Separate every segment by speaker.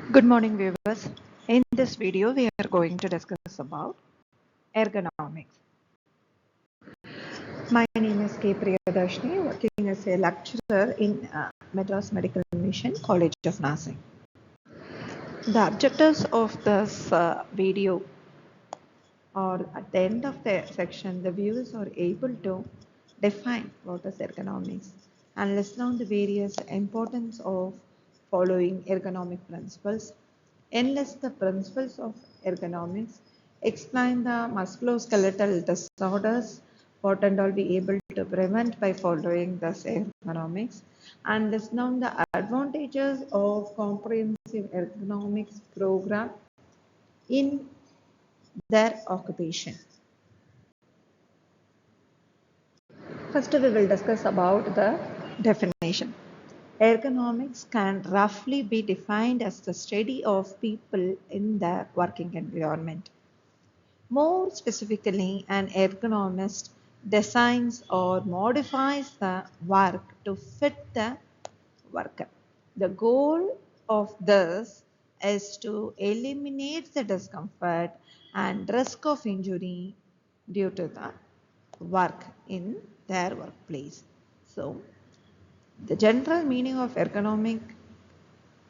Speaker 1: Good morning, viewers. In this video, we are going to discuss about ergonomics. My name is K. Priyadarshini, working as a lecturer in Madras Medical Mission College of Nursing. The objectives of this video, or at the end of the section, the viewers are able to define what is ergonomics and list down the various importance of following ergonomic principles, enlist the principles of ergonomics, explain the musculoskeletal disorders, what and all be able to prevent by following this ergonomics, and list down the advantages of comprehensive ergonomics program in their occupation. First, we will discuss about the definition. Ergonomics can roughly be defined as the study of people in their working environment. More specifically, an ergonomist designs or modifies the work to fit the worker. The goal of this is to eliminate the discomfort and risk of injury due to the work in their workplace. So, the general meaning of ergonomic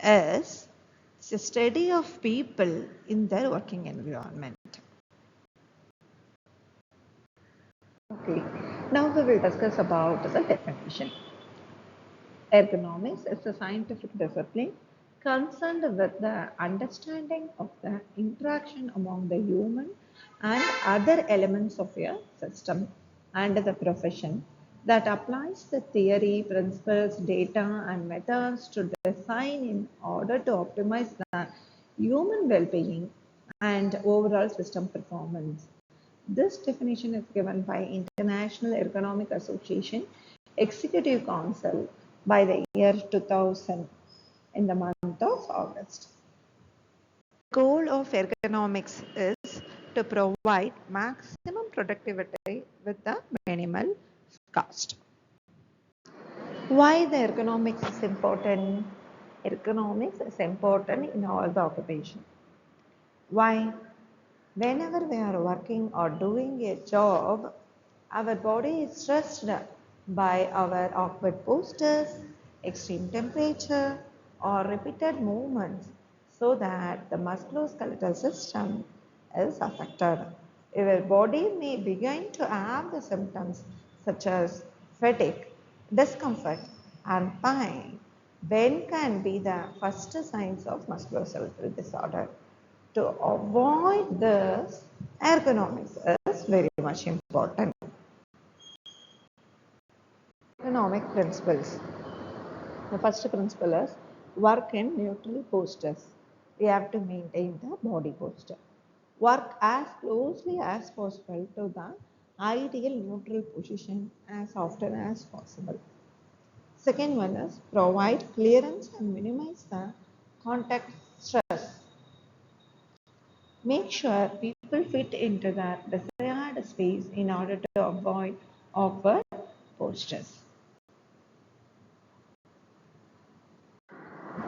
Speaker 1: is the study of people in their working environment. Okay, now we will discuss about the definition. Ergonomics is a scientific discipline concerned with the understanding of the interaction among the human and other elements of a system and the profession that applies the theory, principles, data, and methods to design in order to optimize the human well-being and overall system performance. This definition is given by International Ergonomic Association Executive Council by the year 2000 in the month of August. The goal of ergonomics is to provide maximum productivity with the minimal cost. Why the ergonomics is important? Ergonomics is important in all the occupation. Why? Whenever we are working or doing a job, our body is stressed by our awkward postures, extreme temperature, or repeated movements, so that the musculoskeletal system is affected. Your body may begin to have the symptoms such as fatigue, discomfort, and pain. When can be the first signs of musculoskeletal disorder? To avoid this, ergonomics is very much important. Ergonomic principles. The first principle is work in neutral postures. We have to maintain the body posture. Work as closely as possible to the ideal neutral position as often as possible. Second one is provide clearance and minimize the contact stress. Make sure people fit into the desired space in order to avoid awkward postures.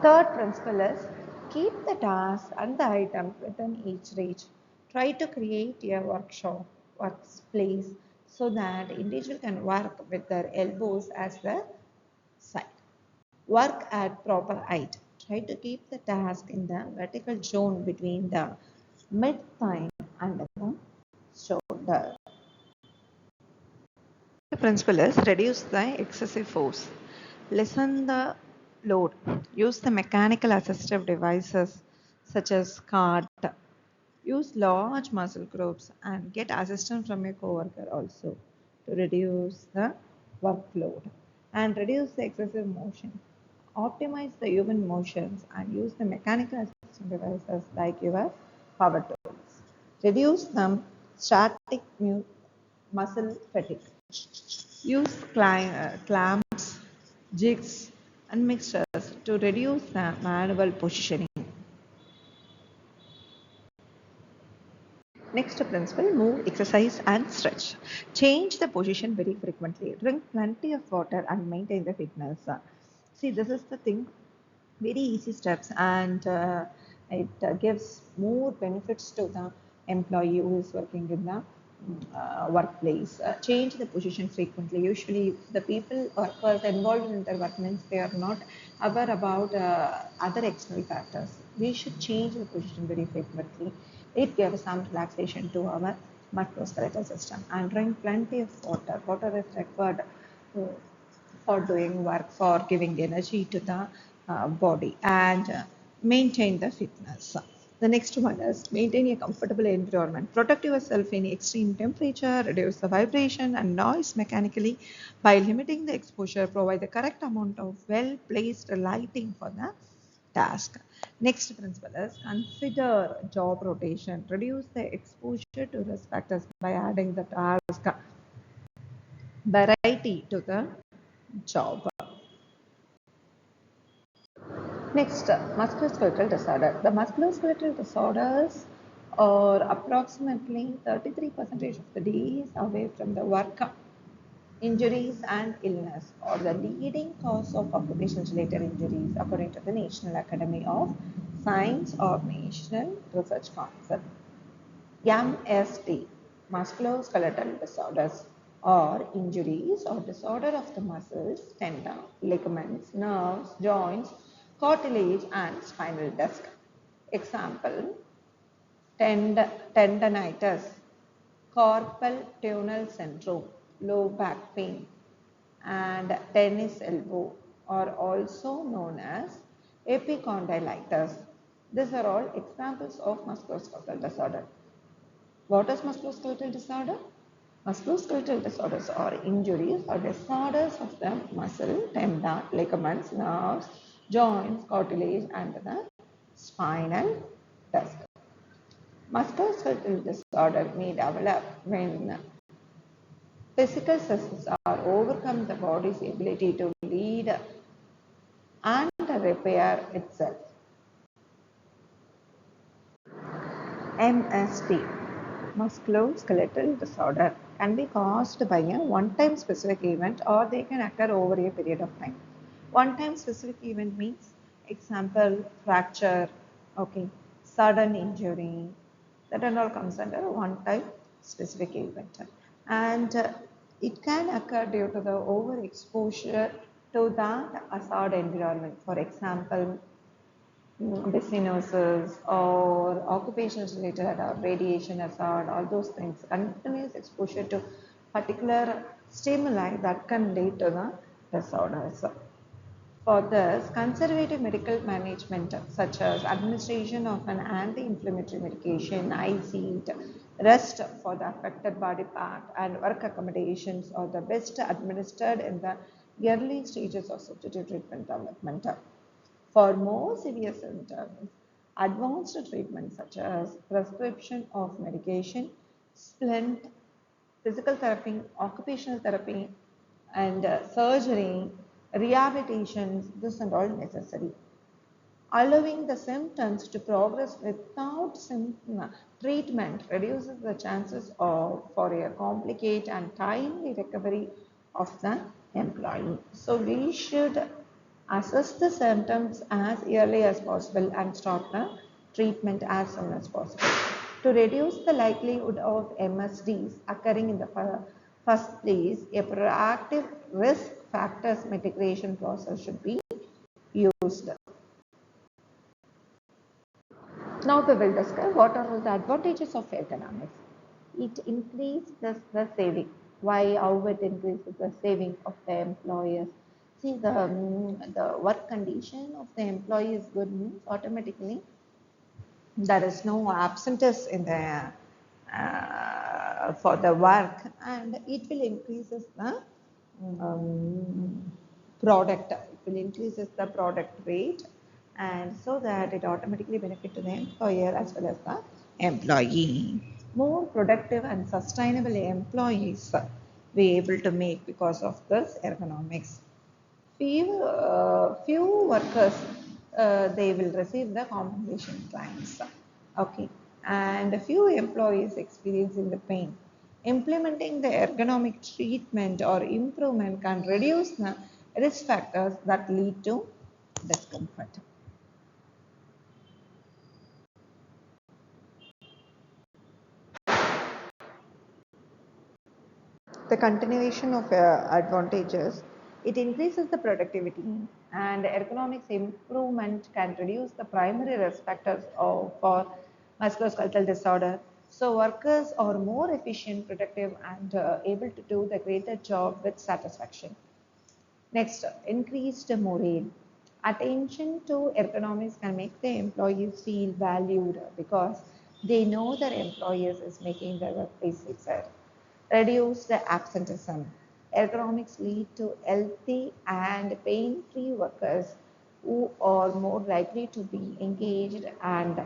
Speaker 1: Third principle is keep the task and the item within each reach. Try to create a workplace so that individual can work with their elbows as the side. Work at proper height. Try to keep the task in the vertical zone between the mid-thigh and the shoulder. The principle is reduce the excessive force. Lessen the load. Use the mechanical assistive devices such as cart. Use large muscle groups and get assistance from your coworker also to reduce the workload and reduce the excessive motion. Optimize the human motions and use the mechanical assistive devices like your power tools. Reduce the static muscle fatigue. Use clamps, jigs, and mixtures to reduce the manual positioning. Next principle, move, exercise, and stretch. Change the position very frequently. Drink plenty of water and maintain the fitness. See, this is the thing. very easy steps, and it gives more benefits to the employee who is working in the workplace. Change the position frequently. Usually the people workers involved in their work means they are not aware about other external factors. We should change the position very frequently. It gives some relaxation to our musculoskeletal system, and drink plenty of water. Water is required uh, for doing work, for giving energy to the body, and maintain the fitness. The next one is maintain a comfortable environment. Protect yourself in extreme temperature, reduce the vibration and noise mechanically by limiting the exposure, provide the correct amount of well-placed lighting for the task. Next principle is consider job rotation. Reduce the exposure to risk factors by adding the task variety to the job. Next, musculoskeletal disorder. The musculoskeletal disorders are approximately 33% of the days away from the work. Injuries and illness are the leading cause of occupational related injuries according to the National Academy of Science or National Research Council. MSD, musculoskeletal disorders, or injuries or disorder of the muscles, tendon, ligaments, nerves, joints, cartilage, and spinal disc. Example, tendinitis, carpal tunnel syndrome, low back pain, and tennis elbow are also known as epicondylitis. These are all examples of musculoskeletal disorder. What is musculoskeletal disorder? Musculoskeletal disorders are injuries or disorders of the muscle, tendon, ligaments, nerves, joints, cartilage, and the spinal disc. Musculoskeletal disorder may develop when physical stresses are overcome the body's ability to lead and repair itself. MSD, musculoskeletal disorder, can be caused by a one-time specific event or they can occur over a period of time. One-time specific event means, example, fracture, okay, sudden injury, that and all comes under one-time specific event. And it can occur due to the overexposure to that hazard environment. For example, businesses or occupations related or radiation hazard, all those things, continuous exposure to particular stimuli that can lead to the disorders. For this, conservative medical management such as administration of an anti-inflammatory medication, eye seat, rest for the affected body part, and work accommodations are the best administered in the early stages of substitute treatment development. For more severe symptoms, advanced treatments such as prescription of medication, splint, physical therapy, occupational therapy, and surgery, rehabilitations, this and all necessary. Allowing the symptoms to progress without treatment reduces the chances for a complicated and timely recovery of the employee. So we should assess the symptoms as early as possible and start the treatment as soon as possible. To reduce the likelihood of MSDs occurring in the first place, a proactive risk factors mitigation process should be used. Now we will discuss what are all the advantages of ergonomics. It increases the saving. Why? How it increases the saving of the employers? See, the work condition of the employee is good means automatically there is no absentees in the for the work, and it will increases the product. It will increases the product rate, and so that it automatically benefit to the employer as well as the employee. More productive and sustainable employees we able to make because of this ergonomics. Few workers they will receive the compensation claims, okay, and a few employees experiencing the pain. Implementing the ergonomic treatment or improvement can reduce the risk factors that lead to discomfort. the continuation of advantages, it increases the productivity, and ergonomics improvement can reduce the primary risk factors for musculoskeletal disorder. So workers are more efficient, productive, and able to do the greater job with satisfaction. Next, increased morale. Attention to ergonomics can make the employees feel valued because they know their employers is making their workplace safer. Reduce the absenteeism. Ergonomics lead to healthy and pain-free workers who are more likely to be engaged and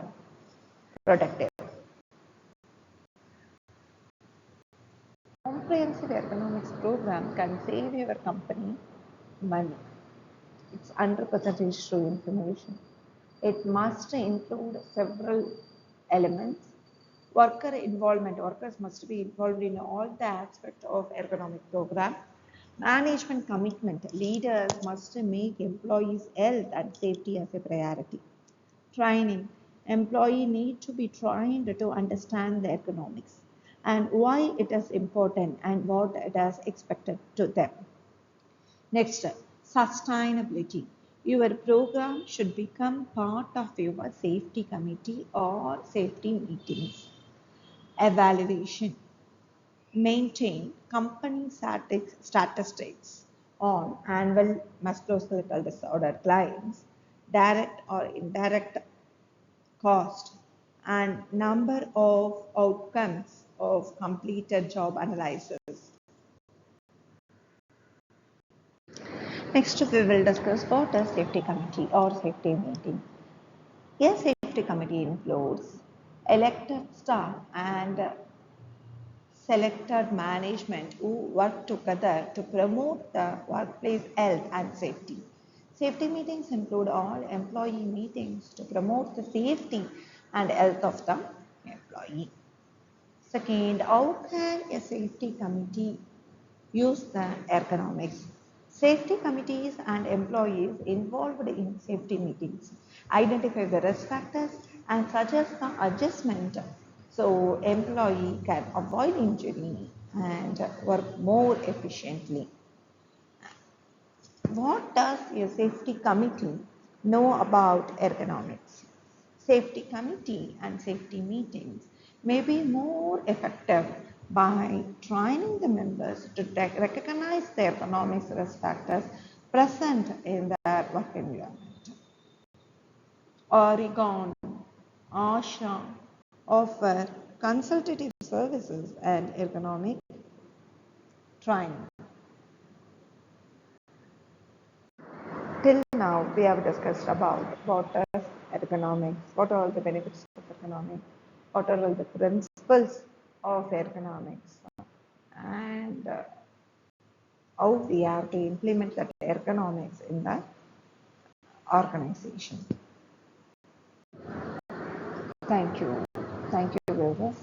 Speaker 1: productive. Comprehensive ergonomics program can save your company money. It's 100% true information. It must include several elements. Worker involvement. Workers must be involved in all the aspects of ergonomic program. Management commitment. Leaders must make employees' health and safety as a priority. Training. Employee need to be trained to understand the ergonomics and why it is important and what it is expected to them. Next, sustainability. Your program should become part of your safety committee or safety meetings. Evaluation. Maintain company statistics on annual musculoskeletal disorder claims, direct or indirect cost, and number of outcomes of completed job analysis. Next, we will discuss what is safety committee or safety meeting. A safety committee includes elected staff and selected management who work together to promote the workplace health and safety. Safety meetings include all employee meetings to promote the safety and health of the employee. Second, how can a safety committee use the ergonomics? Safety committees and employees involved in safety meetings identify the risk factors and suggest the adjustment so employee can avoid injury and work more efficiently. What does a safety committee know about ergonomics? Safety committee and safety meetings may be more effective by training the members to recognize the ergonomics risk factors present in their work environment. Oregon, ASHA offer consultative services and ergonomic training. Till now, we have discussed about what is ergonomics, what are all the benefits of ergonomics, what are all the principles of ergonomics, and how we have to implement that ergonomics in the organization. Thank you. Thank you, viewers.